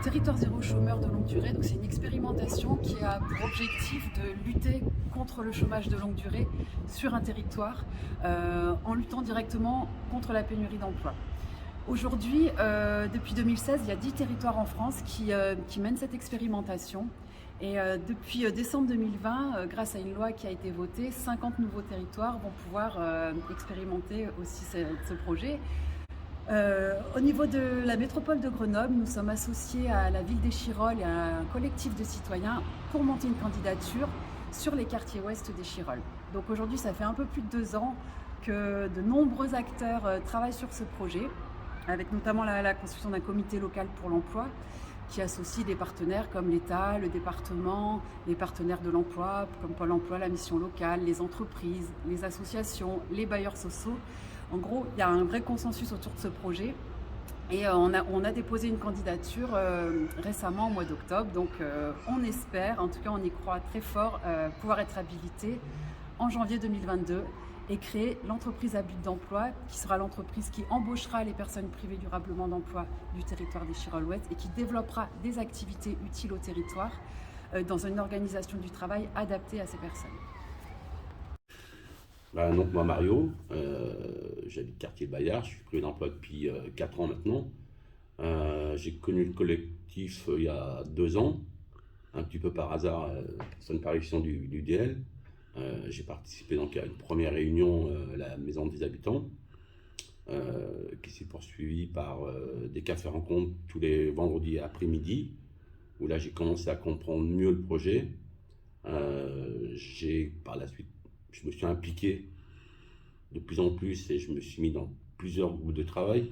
Territoire zéro chômeur de longue durée, donc c'est une expérimentation qui a pour objectif de lutter contre le chômage de longue durée sur un territoire en luttant directement contre la pénurie d'emploi. Aujourd'hui, depuis 2016, il y a 10 territoires en France qui mènent cette expérimentation. Et depuis décembre 2020, grâce à une loi qui a été votée, 50 nouveaux territoires vont pouvoir expérimenter aussi ce projet. Au niveau de la métropole de Grenoble, nous sommes associés à la ville d'Échirolles et à un collectif de citoyens pour monter une candidature sur les quartiers ouest d'Échirolles. Donc aujourd'hui, ça fait un peu plus de 2 ans que de nombreux acteurs travaillent sur ce projet, avec notamment la constitution d'un comité local pour l'emploi qui associe des partenaires comme l'État, le département, les partenaires de l'emploi comme Pôle emploi, la mission locale, les entreprises, les associations, les bailleurs sociaux. En gros, il y a un vrai consensus autour de ce projet et on a déposé une candidature récemment au mois d'octobre. Donc on espère, en tout cas on y croit très fort, pouvoir être habilité en janvier 2022 et créer l'entreprise à but d'emploi qui sera l'entreprise qui embauchera les personnes privées durablement d'emploi du territoire d'Échirolles-Ouest et qui développera des activités utiles au territoire dans une organisation du travail adaptée à ces personnes. Donc moi Mario, j'habite quartier Bayard, je suis privé d'emploi depuis 4 ans maintenant. J'ai connu le collectif il y a 2 ans, un petit peu par hasard, sur une parution du DL. J'ai participé donc à une première réunion à la maison des habitants, qui s'est poursuivie par des cafés-rencontres tous les vendredis après-midi, où là j'ai commencé à comprendre mieux le projet. Par la suite, je me suis impliqué de plus en plus et je me suis mis dans plusieurs groupes de travail.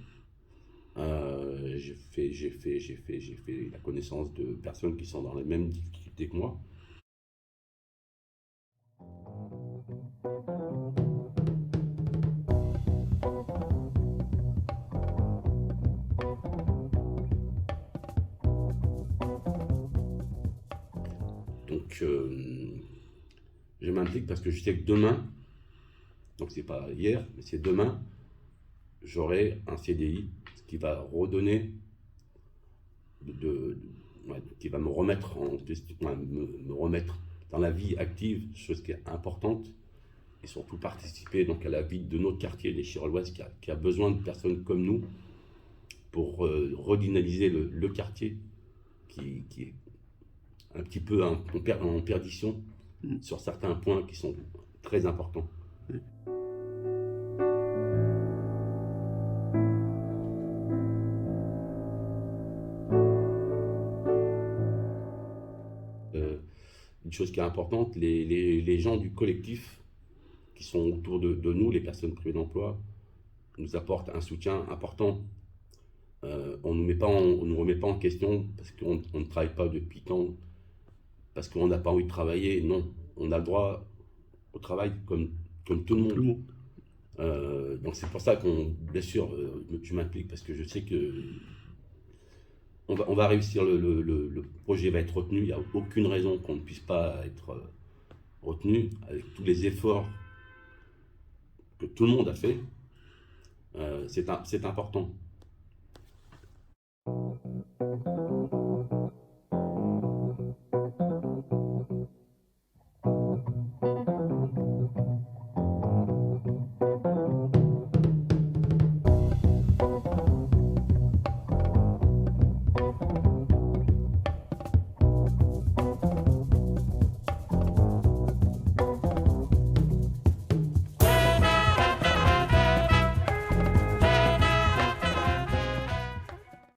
J'ai fait la connaissance de personnes qui sont dans les mêmes difficultés que moi. Donc je m'implique parce que je sais que demain, donc c'est pas hier, mais c'est demain, j'aurai un CDI, ce qui va redonner, qui va me remettre en question, me remettre dans la vie active, chose qui est importante, et surtout participer donc à la vie de notre quartier des Chirolles-Ouest qui a besoin de personnes comme nous pour redynamiser le quartier qui est un petit peu en perdition sur certains points qui sont très importants. Une chose qui est importante, les gens du collectif qui sont autour de nous, les personnes privées d'emploi, nous apportent un soutien important. On ne nous remet pas en question parce qu'on ne travaille pas depuis tant, parce qu'on n'a pas envie de travailler. Non, on a le droit au travail comme tout le monde. Donc c'est pour ça bien sûr, je m'implique parce que je sais que on va réussir, le projet va être retenu. Il n'y a aucune raison qu'on ne puisse pas être retenu avec tous les efforts que tout le monde a fait. C'est important.